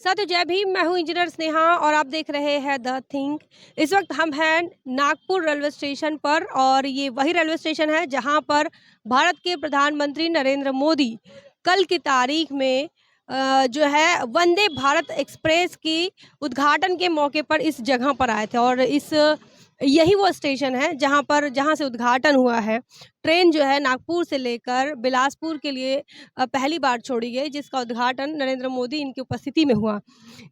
साथियों जय भीम। मैं हूं इंजीनियर स्नेहा और आप देख रहे हैं द थिंक। इस वक्त हम हैं नागपुर रेलवे स्टेशन पर और ये वही रेलवे स्टेशन है जहां पर भारत के प्रधानमंत्री नरेंद्र मोदी कल की तारीख में जो है वंदे भारत एक्सप्रेस की उद्घाटन के मौके पर इस जगह पर आए थे और इस यही वो स्टेशन है जहां से उद्घाटन हुआ है। ट्रेन जो है नागपुर से लेकर बिलासपुर के लिए पहली बार छोड़ी गई, जिसका उद्घाटन नरेंद्र मोदी इनकी उपस्थिति में हुआ।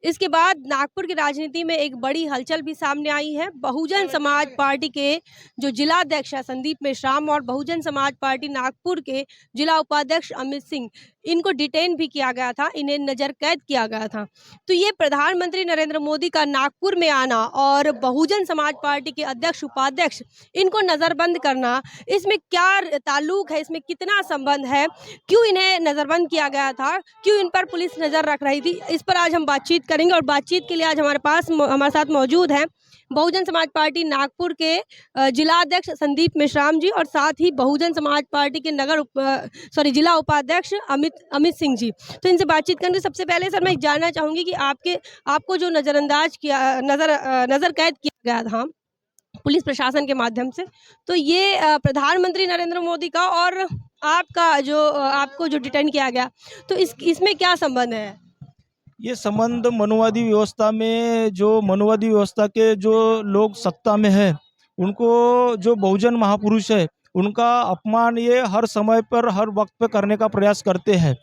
इसके बाद नागपुर की राजनीति में एक बड़ी हलचल भी सामने आई है। बहुजन समाज पार्टी के जो जिलाध्यक्ष है संदीप मेश्राम और बहुजन समाज पार्टी नागपुर के जिला उपाध्यक्ष अमित सिंह, इनको डिटेन भी किया गया था, इन्हें नजर कैद किया गया था। तो ये प्रधानमंत्री नरेंद्र मोदी का नागपुर में आना और बहुजन समाज पार्टी के अध्यक्ष उपाध्यक्ष इनको नजरबंद करना, इसमें क्या ताल्लुक है, इसमें कितना संबंध है, क्यों इन्हें नजरबंद किया गया था, क्यों इन पर पुलिस नजर रख रही थी, इस पर आज हम बातचीत करेंगे। और बातचीत के लिए आज हमारे साथ मौजूद हैं बहुजन समाज पार्टी नागपुर के जिलाध्यक्ष संदीप मेश्राम जी और साथ ही बहुजन समाज पार्टी के जिला उपाध्यक्ष अमित सिंह जी। तो इनसे बातचीत करेंगे। सबसे पहले सर मैं जानना चाहूंगी कि आपको जो नजर कैद किया गया था पुलिस प्रशासन के माध्यम से, तो ये प्रधानमंत्री नरेंद्र मोदी का और आपको जो डिटेन किया गया, तो इसमें क्या संबंध है? ये संबंध मनुवादी व्यवस्था में, जो मनुवादी व्यवस्था के जो लोग सत्ता में है, उनको, जो बहुजन महापुरुष है, उनका अपमान ये हर समय पर हर वक्त पे करने का प्रयास करते हैं।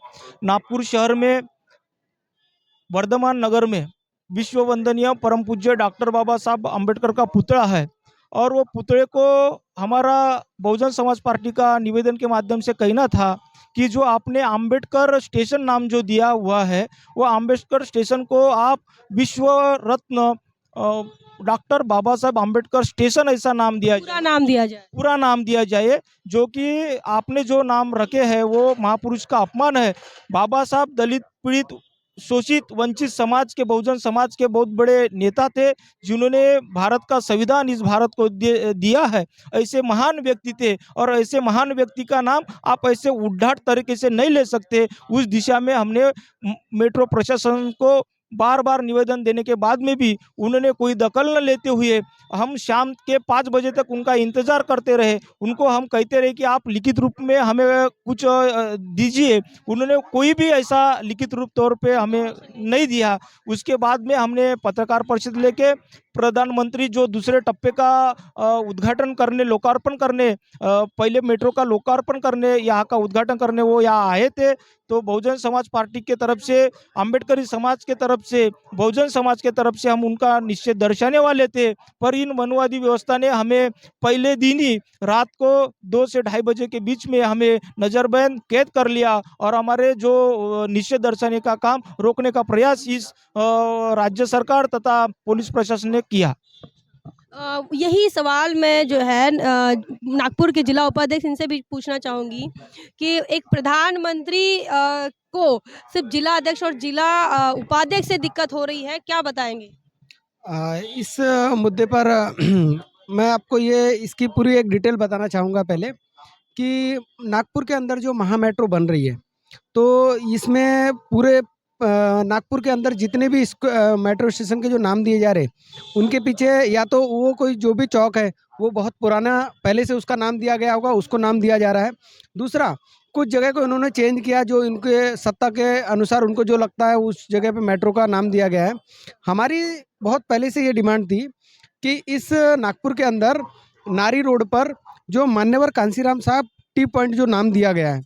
नागपुर शहर में वर्धमान नगर में विश्व वंदनीय परम पूज्य डॉक्टर बाबा साहब अम्बेडकर का पुतला है और वो पुतले को हमारा बहुजन समाज पार्टी का निवेदन के माध्यम से कहना था कि जो आपने अम्बेडकर स्टेशन नाम जो दिया हुआ है, वो अम्बेडकर स्टेशन को आप विश्व रत्न डॉक्टर बाबा साहब अम्बेडकर स्टेशन ऐसा नाम दिया पूरा नाम दिया जाए। पूरा नाम दिया जाए। जो कि आपने जो नाम रखे हैं वो महापुरुष का अपमान है। बाबा साहब दलित, पीड़ित, शोषित, वंचित समाज के, बहुजन समाज के बहुत बड़े नेता थे, जिन्होंने भारत का संविधान इस भारत को दिया है। ऐसे महान व्यक्ति थे और ऐसे महान व्यक्ति का नाम आप ऐसे उद्धाट तरीके से नहीं ले सकते। उस दिशा में हमने मेट्रो प्रशासन को बार बार निवेदन देने के बाद में भी उन्होंने कोई दखल न लेते हुए हम शाम के 5 बजे तक उनका इंतज़ार करते रहे। उनको हम कहते रहे कि आप लिखित रूप में हमें कुछ दीजिए। उन्होंने कोई भी ऐसा लिखित रूप तौर पे हमें नहीं दिया। उसके बाद में हमने पत्रकार परिषद लेके प्रधानमंत्री जो दूसरे टप्पे का उद्घाटन करने, लोकार्पण करने, पहले मेट्रो का लोकार्पण करने, यहाँ का उद्घाटन करने वो यहाँ आए थे। तो बहुजन समाज पार्टी के तरफ से, अम्बेडकरी समाज के तरफ से, बहुजन समाज के तरफ से हम उनका निश्चय दर्शाने वाले थे। पर इन मनुवादी व्यवस्था ने हमें पहले दिन ही रात को 2 से 2:30 बजे के बीच में हमें नज़रबंद कैद कर लिया और हमारे जो निश्चय दर्शाने का काम रोकने का प्रयास इस राज्य सरकार तथा पुलिस प्रशासन ने किया। यही सवाल मैं जो है नागपुर के जिला उपाध्यक्ष इनसे भी पूछना चाहूँगी कि एक प्रधानमंत्री को सिर्फ जिला अध्यक्ष और जिला उपाध्यक्ष से दिक्कत हो रही है, क्या बताएंगे? इस मुद्दे पर मैं आपको ये इसकी पूरी एक डिटेल बताना चाहूँगा पहले कि नागपुर के अंदर जो महा मेट्रो बन रही है, तो इसमें पूरे नागपुर के अंदर जितने भी मेट्रो स्टेशन के जो नाम दिए जा रहे, उनके पीछे या तो वो कोई जो भी चौक है वो बहुत पुराना पहले से उसका नाम दिया गया होगा, उसको नाम दिया जा रहा है। दूसरा, कुछ जगह को उन्होंने चेंज किया, जो इनके सत्ता के अनुसार उनको जो लगता है उस जगह पे मेट्रो का नाम दिया गया है। हमारी बहुत पहले से ये डिमांड थी कि इस नागपुर के अंदर नारी रोड पर जो मान्यवर कांसीराम साहब टी पॉइंट जो नाम दिया गया है,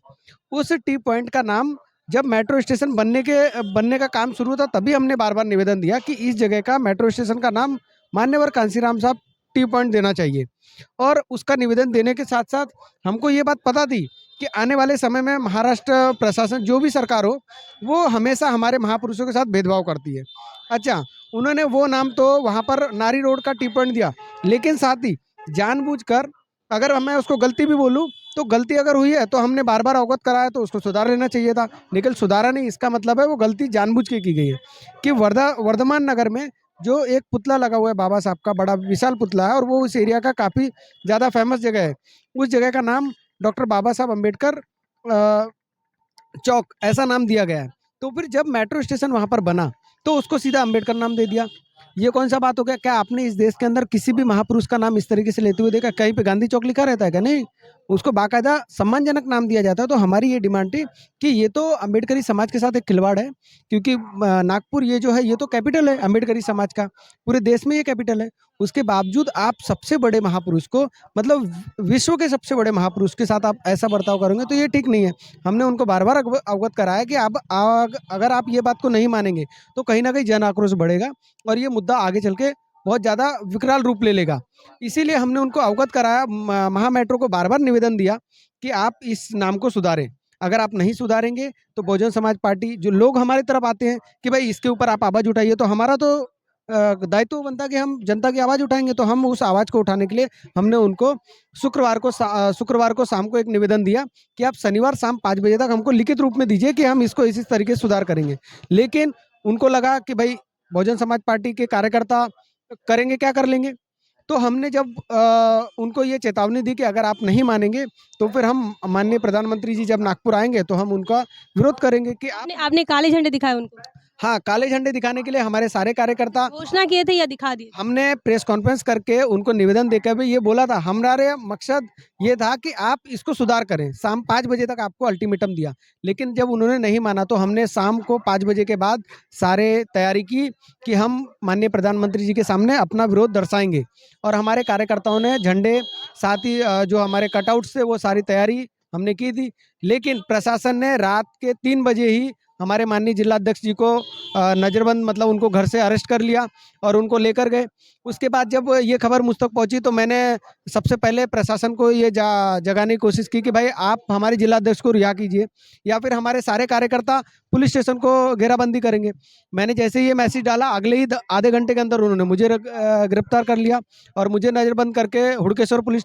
उस टी पॉइंट का नाम जब मेट्रो स्टेशन बनने का काम शुरू था तभी हमने बार बार निवेदन दिया कि इस जगह का मेट्रो स्टेशन का नाम मान्यवर कांसीराम साहब टी पॉइंट देना चाहिए। और उसका निवेदन देने के साथ साथ हमको ये बात पता थी कि आने वाले समय में महाराष्ट्र प्रशासन, जो भी सरकार हो, वो हमेशा हमारे महापुरुषों के साथ भेदभाव करती है। अच्छा, उन्होंने वो नाम तो वहाँ पर नारी रोड का टी पॉइंट दिया, लेकिन साथ ही जानबूझकर, अगर मैं उसको गलती भी बोलूँ तो गलती अगर हुई है तो हमने बार बार अवगत कराया तो उसको सुधार लेना चाहिए था, लेकिन सुधारा नहीं। इसका मतलब है वो गलती जानबूझ के की गई है कि वर्धमान नगर में जो एक पुतला लगा हुआ है बाबा साहब का, बड़ा विशाल पुतला है और वो उस एरिया का काफ़ी ज़्यादा फेमस जगह है। उस जगह का नाम डॉक्टर बाबा साहब अम्बेडकर चौक ऐसा नाम दिया गया है। तो फिर जब मेट्रो स्टेशन वहाँ पर बना तो उसको सीधा अम्बेडकर नाम दे दिया। ये कौन सा बात हो गया? क्या आपने इस देश के अंदर किसी भी महापुरुष का नाम इस तरीके से लेते हुए देखा? कहीं पे गांधी चौक लिखा रहता है क्या? नहीं, उसको बाकायदा सम्मानजनक नाम दिया जाता है। तो हमारी ये डिमांड थी कि ये तो अम्बेडकरी समाज के साथ एक खिलवाड़ है, क्योंकि नागपुर ये जो है ये तो कैपिटल है अम्बेडकरी समाज का, पूरे देश में ये कैपिटल है। उसके बावजूद आप सबसे बड़े महापुरुष को, मतलब विश्व के सबसे बड़े महापुरुष के साथ आप ऐसा बर्ताव करोगे तो ये ठीक नहीं है। हमने उनको बार बार अवगत कराया कि अब अगर आप ये बात को नहीं मानेंगे तो कहीं ना कहीं जन आक्रोश बढ़ेगा और ये मुद्दा आगे चल के बहुत ज़्यादा विकराल रूप ले लेगा। इसीलिए हमने उनको अवगत कराया, महा मेट्रो को बार बार निवेदन दिया कि आप इस नाम को सुधारें। अगर आप नहीं सुधारेंगे तो बहुजन समाज पार्टी, जो लोग हमारी तरफ आते हैं कि भाई इसके ऊपर आप आवाज़ उठाइए, तो हमारा तो दायित्व बनता है कि हम जनता की आवाज़ उठाएंगे। तो हम उस आवाज़ को उठाने के लिए हमने उनको शुक्रवार को शाम को एक निवेदन दिया कि आप शनिवार शाम 5 बजे तक हमको लिखित रूप में दीजिए कि हम इसको इसी तरीके से सुधार करेंगे। लेकिन उनको लगा कि भाई बहुजन समाज पार्टी के कार्यकर्ता करेंगे क्या कर लेंगे। तो हमने जब उनको ये चेतावनी दी कि अगर आप नहीं मानेंगे तो फिर हम माननीय प्रधानमंत्री जी जब नागपुर आएंगे तो हम उनका विरोध करेंगे कि आप। आपने काले झंडे दिखाए उनको? हाँ, काले झंडे दिखाने के लिए हमारे सारे कार्यकर्ता, घोषणा किए थे या दिखा दिए? हमने प्रेस कॉन्फ्रेंस करके उनको निवेदन देकर भी ये बोला था। हमारा मकसद ये था कि आप इसको सुधार करें। शाम 5 बजे तक आपको अल्टीमेटम दिया, लेकिन जब उन्होंने नहीं माना तो हमने शाम को 5 बजे के बाद सारे तैयारी की कि हम माननीय प्रधानमंत्री जी के सामने अपना विरोध दर्शाएंगे। और हमारे कार्यकर्ताओं ने झंडे, साथ ही जो हमारे कटआउट्स थे वो सारी तैयारी हमने की थी। लेकिन प्रशासन ने रात के 3 बजे ही हमारे माननीय जिलाध्यक्ष जी को नज़रबंद, मतलब उनको घर से अरेस्ट कर लिया और उनको लेकर गए। उसके बाद जब ये खबर मुझ तक पहुंची तो मैंने सबसे पहले प्रशासन को ये जगाने की कोशिश की कि भाई आप हमारे जिलाध्यक्ष को रिहा कीजिए या फिर हमारे सारे कार्यकर्ता पुलिस स्टेशन को घेराबंदी करेंगे। मैंने जैसे ये मैसेज डाला, अगले ही आधे घंटे के अंदर उन्होंने मुझे गिरफ्तार कर लिया और मुझे नज़रबंद करके हुड़केश्वर पुलिस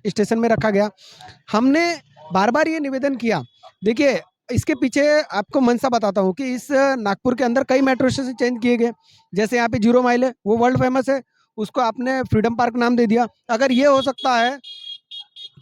स्टेशन में रखा गया। हमने बार बार ये निवेदन किया। देखिए, इसके पीछे आपको मंशा बताता हूँ कि इस नागपुर के अंदर कई मेट्रो स्टेशन चेंज किए गए। जैसे यहाँ पे 0 माइल है, वो वर्ल्ड फेमस है, उसको आपने फ्रीडम पार्क नाम दे दिया। अगर ये हो सकता है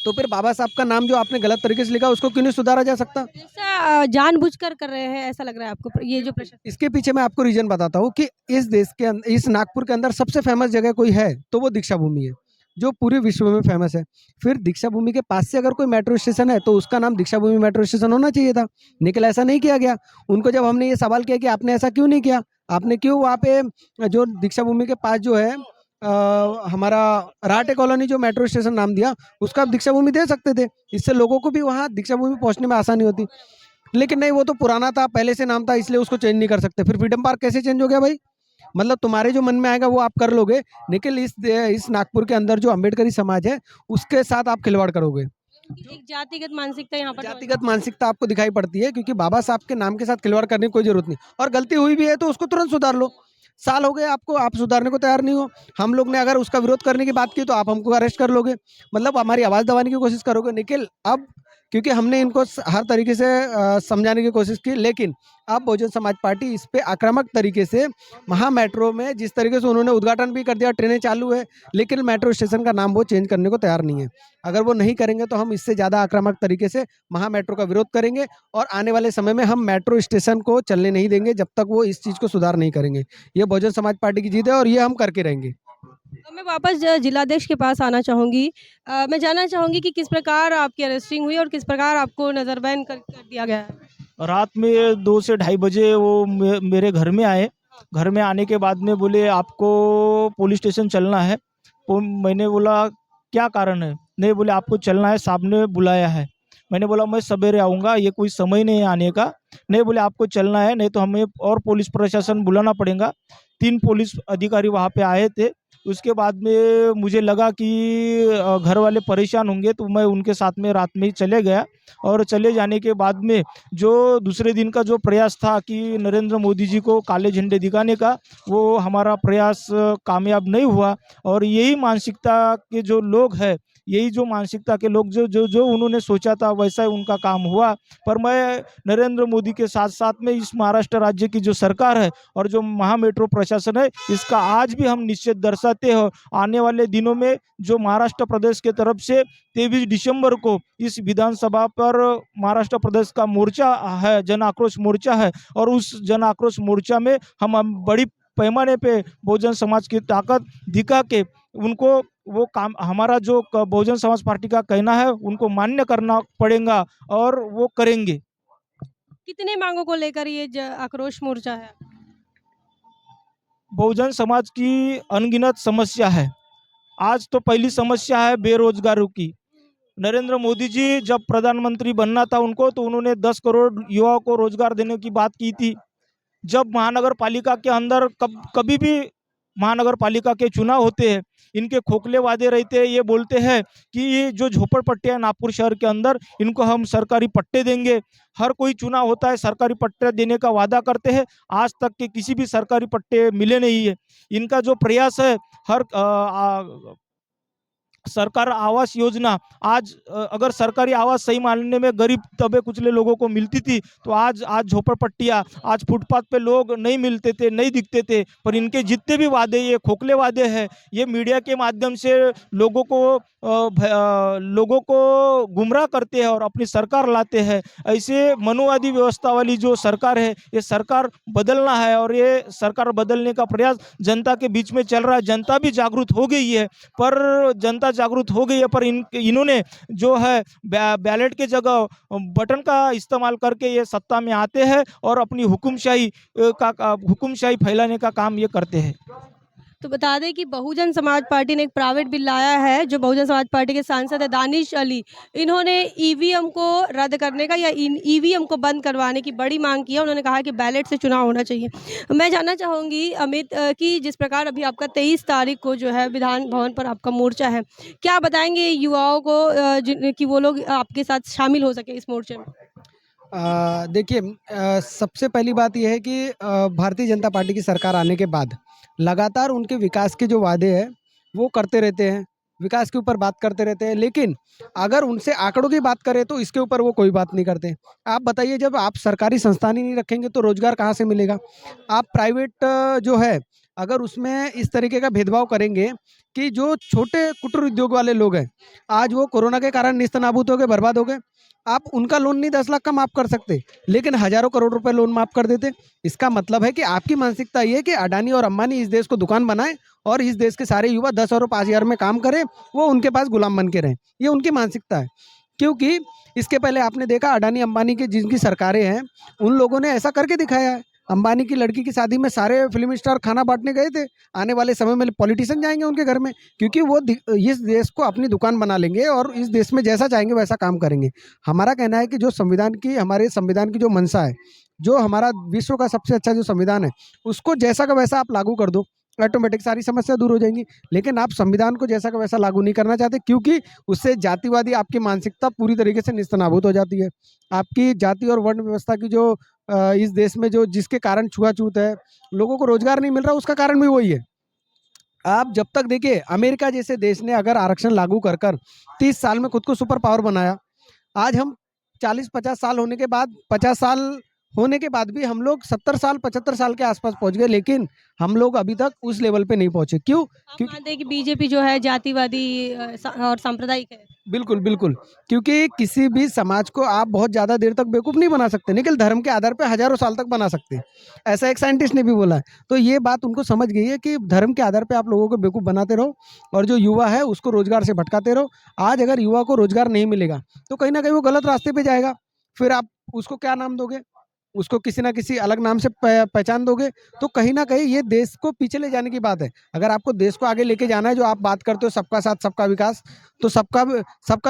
तो फिर बाबा साहब का नाम जो आपने गलत तरीके से लिखा उसको क्यों नहीं सुधारा जा सकता? ऐसा जानबूझकर कर रहे हैं, ऐसा लग रहा है आपको ये जो प्रश्न? इसके पीछे मैं आपको रीजन बताता हूँ कि इस देश के अंदर, इस नागपुर के अंदर सबसे फेमस जगह कोई है तो वो दीक्षा भूमि है, जो पूरे विश्व में फेमस है। फिर दीक्षा भूमि के पास से अगर कोई मेट्रो स्टेशन है तो उसका नाम दीक्षा भूमि मेट्रो स्टेशन होना चाहिए था, लेकिन ऐसा नहीं किया गया। उनको जब हमने ये सवाल किया कि आपने ऐसा क्यों नहीं किया, आपने क्यों वहाँ पे जो दीक्षा भूमि के पास जो है हमारा राटे कॉलोनी जो मेट्रो स्टेशन नाम दिया, उसका आप दीक्षा भूमि दे सकते थे, इससे लोगों को भी वहाँ दीक्षा भूमि पहुँचने में आसानी होती। लेकिन नहीं, वो तो पुराना था, पहले से नाम था, इसलिए उसको चेंज नहीं कर सकते। फिर फ्रीडम पार्क कैसे चेंज हो गया भाई? मतलब तुम्हारे जो मन में आएगा वो आप कर लोगे, लेकिन इस नागपुर के अंदर जो अम्बेडकरी समाज है उसके साथ आप खिलवाड़ करोगे। एक जातिगत मानसिकता यहाँ पर जातिगत मानसिकता आपको दिखाई पड़ती है, क्योंकि बाबा साहब के नाम के साथ खिलवाड़ करने की कोई जरूरत नहीं। और गलती हुई भी है तो उसको तुरंत सुधार लो। साल हो गए आपको, आप सुधारने को तैयार नहीं हो। हम लोग ने अगर उसका विरोध करने की बात की तो आप हमको अरेस्ट कर लोगे, मतलब हमारी आवाज़ दबाने की कोशिश करोगे। लेकिन अब क्योंकि हमने इनको हर तरीके से समझाने की कोशिश की, लेकिन अब बहुजन समाज पार्टी इस पे आक्रामक तरीके से, महा मेट्रो में जिस तरीके से उन्होंने उद्घाटन भी कर दिया, ट्रेनें चालू है, लेकिन मेट्रो स्टेशन का नाम वो चेंज करने को तैयार नहीं है। अगर वो नहीं करेंगे तो हम इससे ज़्यादा आक्रामक तरीके से महा मेट्रो का विरोध करेंगे और आने वाले समय में हम मेट्रो स्टेशन को चलने नहीं देंगे जब तक वो इस चीज़ को सुधार नहीं करेंगे। ये बहुजन समाज पार्टी की जीत है और ये हम करके रहेंगे। तो मैं वापस जिलाध्यक्ष के पास आना चाहूँगी। मैं जानना चाहूँगी कि किस प्रकार आपकी अरेस्टिंग हुई और किस प्रकार आपको नज़रबंद कर दिया गया है? रात में 2 से ढाई बजे वो मेरे घर में आए। घर में आने के बाद में बोले आपको पुलिस स्टेशन चलना है। तो मैंने बोला क्या कारण है? नहीं, बोले आपको चलना है, साहब ने बुलाया है। मैंने बोला मैं सवेरे आऊँगा, ये कोई समय नहीं है आने का। नहीं, बोले आपको चलना है, नहीं तो हमें और पुलिस प्रशासन बुलाना पड़ेगा। 3 पुलिस अधिकारी वहाँ पे आए थे। उसके बाद में मुझे लगा कि घर वाले परेशान होंगे तो मैं उनके साथ में रात में ही चले गया। और चले जाने के बाद में जो दूसरे दिन का जो प्रयास था कि नरेंद्र मोदी जी को काले झंडे दिखाने का, वो हमारा प्रयास कामयाब नहीं हुआ। और यही मानसिकता के जो लोग हैं, यही जो मानसिकता के लोग जो जो जो उन्होंने सोचा था वैसा ही उनका काम हुआ। पर मैं नरेंद्र मोदी के साथ साथ में इस महाराष्ट्र राज्य की जो सरकार है और जो महा मेट्रो प्रशासन है, इसका आज भी हम निश्चित दर्शाते हैं। आने वाले दिनों में जो महाराष्ट्र प्रदेश के तरफ से 23 दिसंबर को इस विधानसभा पर महाराष्ट्र प्रदेश का मोर्चा है, जन आक्रोश मोर्चा है, और उस जन आक्रोश मोर्चा में हम बड़ी पैमाने पे बहुजन समाज की ताकत दिखा के उनको वो काम, हमारा जो बहुजन समाज पार्टी का कहना है उनको मान्य करना पड़ेगा और वो करेंगे। कितने मांगों को लेकर ये आक्रोश मोर्चा है? बहुजन समाज की अनगिनत समस्या है। आज तो पहली समस्या है बेरोजगारों की। नरेंद्र मोदी जी जब प्रधानमंत्री बनना था उनको, तो उन्होंने 10 करोड़ युवाओं को रोजगार देने की बात की थी। जब महानगर पालिका के अंदर कभी भी महानगर पालिका के चुनाव होते हैं, इनके खोखले वादे रहते हैं। ये बोलते हैं कि ये जो झोपड़पट्टियां नागपुर शहर के अंदर, इनको हम सरकारी पट्टे देंगे। हर कोई चुनाव होता है, सरकारी पट्टे देने का वादा करते हैं। आज तक के किसी भी सरकारी पट्टे मिले नहीं है। इनका जो प्रयास है, हर सरकार आवास योजना, आज अगर सरकारी आवास सही मायने में गरीब दबे कुचले लोगों को मिलती थी, तो आज झोपड़पट्टियाँ, आज फुटपाथ पे लोग नहीं मिलते थे, नहीं दिखते थे। पर इनके जितने भी वादे, ये खोखले वादे हैं, ये मीडिया के माध्यम से लोगों को गुमराह करते हैं और अपनी सरकार लाते हैं। ऐसे मनुवादी व्यवस्था वाली जो सरकार है, ये सरकार बदलना है और ये सरकार बदलने का प्रयास जनता के बीच में चल रहा है। जनता भी जागरूक हो गई है, पर जनता जागरूक हो गई है, पर इन्होंने जो है बैलेट के जगह बटन का इस्तेमाल करके ये सत्ता में आते हैं और अपनी हुकुमशाही फैलाने का काम ये करते हैं। तो बता दें कि बहुजन समाज पार्टी ने एक प्राइवेट बिल लाया है, जो बहुजन समाज पार्टी के सांसद है दानिश अली, इन्होंने ईवीएम को रद्द करने का या ईवीएम को बंद करवाने की बड़ी मांग की है। उन्होंने कहा कि बैलेट से चुनाव होना चाहिए। मैं जानना चाहूँगी अमित कि जिस प्रकार अभी आपका 23 तारीख को जो है विधान भवन पर आपका मोर्चा है, क्या बताएंगे युवाओं को कि वो लोग आपके साथ शामिल हो सके इस मोर्चे में? देखिए, सबसे पहली बात यह है कि भारतीय जनता पार्टी की सरकार आने के बाद लगातार उनके विकास के जो वादे हैं वो करते रहते हैं, विकास के ऊपर बात करते रहते हैं। लेकिन अगर उनसे आंकड़ों की बात करें तो इसके ऊपर वो कोई बात नहीं करते। आप बताइए, जब आप सरकारी संस्थान ही नहीं रखेंगे तो रोजगार कहाँ से मिलेगा? आप प्राइवेट जो है, अगर उसमें इस तरीके का भेदभाव करेंगे कि जो छोटे कुटीर उद्योग वाले लोग हैं, आज वो कोरोना के कारण निस्तनाबूद हो गए, बर्बाद हो गए। आप उनका लोन नहीं 10 लाख का माफ़ कर सकते, लेकिन हज़ारों करोड़ रुपए लोन माफ़ कर देते। इसका मतलब है कि आपकी मानसिकता ये है कि अडानी और अंबानी इस देश को दुकान बनाएं और इस देश के सारे युवा 10 और 5 हज़ार में काम करें, वो उनके पास गुलाम बन के रहें। ये उनकी मानसिकता है। क्योंकि इसके पहले आपने देखा अडानी अंबानी की जिनकी सरकारें हैं, उन लोगों ने ऐसा करके दिखाया है। अंबानी की लड़की की शादी में सारे फिल्म स्टार खाना बांटने गए थे। आने वाले समय में पॉलिटिशियन जाएंगे उनके घर में, क्योंकि वो इस देश को अपनी दुकान बना लेंगे और इस देश में जैसा चाहेंगे वैसा काम करेंगे। हमारा कहना है कि जो हमारे संविधान की जो मंशा है, जो हमारा विश्व का सबसे अच्छा जो संविधान है, उसको जैसा का वैसा आप लागू कर दो, ऑटोमेटिक सारी समस्या दूर हो जाएंगी। लेकिन आप संविधान को जैसा का वैसा लागू नहीं करना चाहते, क्योंकि उससे जातिवादी आपकी मानसिकता पूरी तरीके से नेस्तनाबूद हो जाती है। आपकी जाति और वर्ण व्यवस्था की जो इस देश में जो जिसके कारण छुआछूत है, लोगों को रोजगार नहीं मिल रहा, उसका कारण भी वही है। आप जब तक देखिए, अमेरिका जैसे देश ने अगर आरक्षण लागू कर 30 साल में खुद को सुपर पावर बनाया, आज हम 40-50 साल होने के बाद, 50 साल होने के बाद भी हम लोग 70 साल 75 साल के आसपास पहुंच गए, लेकिन हम लोग अभी तक उस लेवल पे नहीं पहुंचे। क्यों? आप मानते हैं कि बीजेपी जो है जातिवादी और सांप्रदायिक है? बिल्कुल, बिल्कुल। क्योंकि किसी भी समाज को आप बहुत ज़्यादा देर तक बेवकूफ़ नहीं बना सकते, लेकिन धर्म के आधार पे हज़ारों साल तक बना सकते हैं। ऐसा एक साइंटिस्ट ने भी बोला है। तो ये बात उनको समझ गई है कि धर्म के आधार पे आप लोगों को बेवकूफ़ बनाते रहो और जो युवा है उसको रोज़गार से भटकाते रहो। आज अगर युवा को रोज़गार नहीं मिलेगा, तो कहीं न कहीं वो गलत रास्ते पे जाएगा। फिर आप उसको क्या नाम दोगे? उसको किसी न किसी अलग नाम से पहचान दोगे, तो कहीं न कहीं ये देश को पीछे ले जाने की बात है। अगर आपको देश को आगे लेके जाना है, जो आप बात करते हो सबका साथ सबका विकास, तो सबका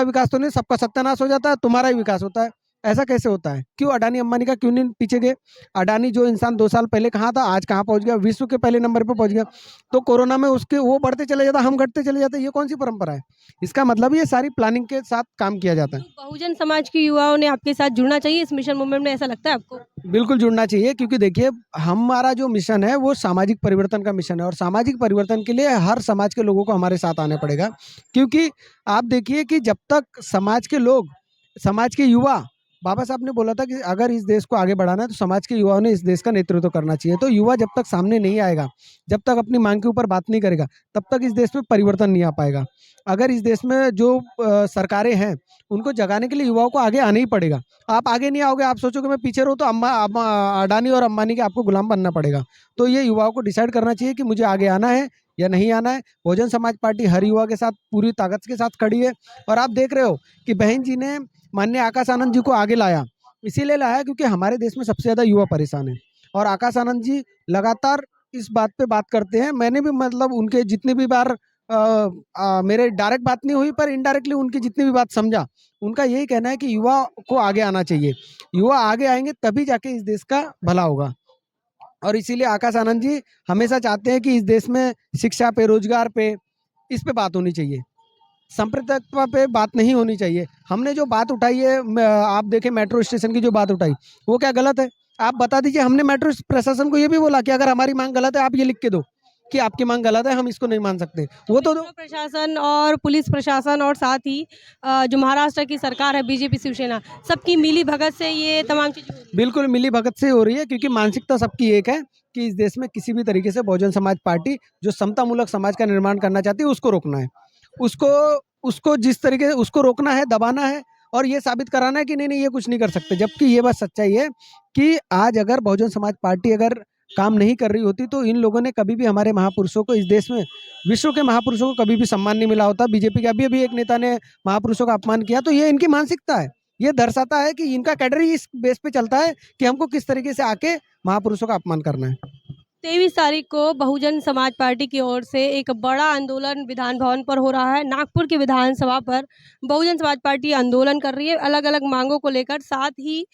विकास तो नहीं, सबका सत्यानाश हो जाता है, तुम्हारा ही विकास होता है। ऐसा कैसे होता है? क्यों अडानी अंबानी का क्यों नहीं पीछे गए? अडानी जो इंसान 2 साल पहले कहाँ था, आज कहाँ पहुँच गया? विश्व के पहले नंबर पे पहुँच गया। तो कोरोना में उसके वो बढ़ते चले जाता, हम घटते चले जाते, ये कौन सी परंपरा है? इसका मतलब ये सारी प्लानिंग के साथ काम किया जाता है। तो बहुजन समाज के युवाओं ने आपके साथ जुड़ना चाहिए इस मिशन मूवमेंट में, ऐसा लगता है आपको? बिल्कुल जुड़ना चाहिए, क्योंकि देखिए हमारा जो मिशन है वो सामाजिक परिवर्तन का मिशन है, और सामाजिक परिवर्तन के लिए हर समाज के लोगों को हमारे साथ आना पड़ेगा। क्योंकि आप देखिए कि जब तक समाज के लोग, समाज के युवा, बाबा साहब ने बोला था कि अगर इस देश को आगे बढ़ाना है तो समाज के युवाओं ने इस देश का नेतृत्व करना चाहिए। तो युवा जब तक सामने नहीं आएगा, जब तक अपनी मांग के ऊपर बात नहीं करेगा, तब तक इस देश में परिवर्तन नहीं आ पाएगा। अगर इस देश में जो सरकारें हैं उनको जगाने के लिए युवाओं को आगे आना ही पड़ेगा। आप आगे नहीं आओगे, आप सोचोगे मैं पीछे रहूँ, तो अडानी और अंबानी के आपको गुलाम बनना पड़ेगा। तो ये युवाओं को डिसाइड करना चाहिए कि मुझे आगे आना है या नहीं आना है। बहुजन समाज पार्टी हर युवा के साथ पूरी ताकत के साथ खड़ी है। और आप देख रहे हो कि बहन जी ने माननीय आकाश आनंद जी को आगे लाया, इसीलिए लाया क्योंकि हमारे देश में सबसे ज़्यादा युवा परेशान है, और आकाश आनंद जी लगातार इस बात पे बात करते हैं। मैंने भी मतलब उनके जितनी भी बार मेरे डायरेक्ट बात नहीं हुई, पर इनडायरेक्टली उनकी जितनी भी बात समझा, उनका यही कहना है कि युवा को आगे आना चाहिए। युवा आगे आएंगे तभी जाके इस देश का भला होगा। और इसीलिए आकाश आनंद जी हमेशा चाहते हैं कि इस देश में शिक्षा पे, रोजगार पे, इस पे बात होनी चाहिए, सांप्रदायिकता पे बात नहीं होनी चाहिए। हमने जो बात उठाई है, आप देखें मेट्रो स्टेशन की जो बात उठाई, वो क्या गलत है? आप बता दीजिए। हमने मेट्रो प्रशासन को ये भी बोला कि अगर हमारी मांग गलत है आप ये लिख के दो कि आपकी मांग गलत है, हम इसको नहीं मान सकते, वो तो दो। मेट्रो प्रशासन और पुलिस प्रशासन और साथ ही जो महाराष्ट्र की सरकार है बीजेपी शिवसेना, सबकी मिली भगत से ये तमाम चीजें हो रही हैं। बिल्कुल मिली भगत से हो रही है, क्योंकि मानसिकता सबकी एक है कि इस देश में किसी भी तरीके से बहुजन समाज पार्टी जो समतामूलक समाज का निर्माण करना चाहती है उसको रोकना है। उसको उसको जिस तरीके से उसको रोकना है, दबाना है, और ये साबित कराना है कि नहीं नहीं ये कुछ नहीं कर सकते। जबकि ये बात सच्चाई है कि आज अगर बहुजन समाज पार्टी अगर काम नहीं कर रही होती तो इन लोगों ने कभी भी हमारे महापुरुषों को, इस देश में विश्व के महापुरुषों को कभी भी सम्मान नहीं मिला होता। बीजेपी के अभी एक नेता ने महापुरुषों का अपमान किया, तो ये इनकी मानसिकता है। ये दर्शाता है कि इनका कैडर ही इस बेस पे चलता है कि हमको किस तरीके से आके महापुरुषों का अपमान करना है। 23 तारीख को बहुजन समाज पार्टी की ओर से एक बड़ा आंदोलन विधान भवन पर हो रहा है। नागपुर की विधानसभा पर बहुजन समाज पार्टी आंदोलन कर रही है अलग अलग मांगों को लेकर। साथ ही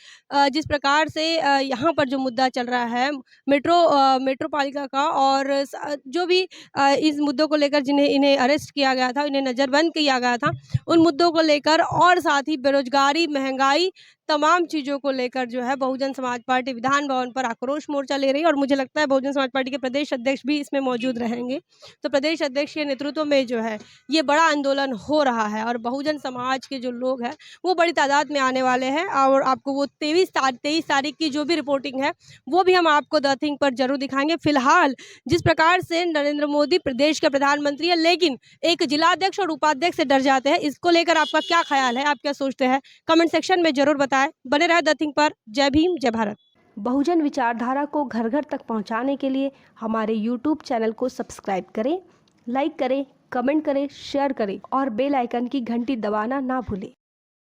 जिस प्रकार से यहाँ पर जो मुद्दा चल रहा है मेट्रो पालिका का, और जो भी इस मुद्दों को लेकर जिन्हें इन्हें अरेस्ट किया गया था, इन्हें नज़रबंद किया गया था, उन मुद्दों को लेकर, और साथ ही बेरोजगारी, महंगाई, तमाम चीज़ों को लेकर जो है बहुजन समाज पार्टी विधान भवन पर आक्रोश मोर्चा ले रही है। और मुझे लगता है बहुजन समाज पार्टी के प्रदेश अध्यक्ष भी इसमें मौजूद रहेंगे। तो प्रदेश अध्यक्ष के नेतृत्व में जो है ये बड़ा आंदोलन हो रहा है, और बहुजन समाज के जो लोग हैं वो बड़ी तादाद में आने वाले हैं। और आपको वो 23 तारीख की जो भी रिपोर्टिंग है वो भी हम आपको द थिंग पर जरूर दिखाएंगे। फिलहाल जिस प्रकार से नरेंद्र मोदी प्रदेश के प्रधानमंत्री है, लेकिन एक जिलाध्यक्ष और उपाध्यक्ष से डर जाते हैं, इसको लेकर आपका क्या ख्याल है, आप क्या सोचते हैं, कमेंट सेक्शन में जरूर बताएं। बने रहे द थिंग पर। जय भीम, जय भारत। बहुजन विचारधारा को घर घर तक पहुंचाने के लिए हमारे YouTube चैनल को सब्सक्राइब करें, लाइक करें, कमेंट करें, शेयर करें और बेल आइकन की घंटी दबाना ना भूलें।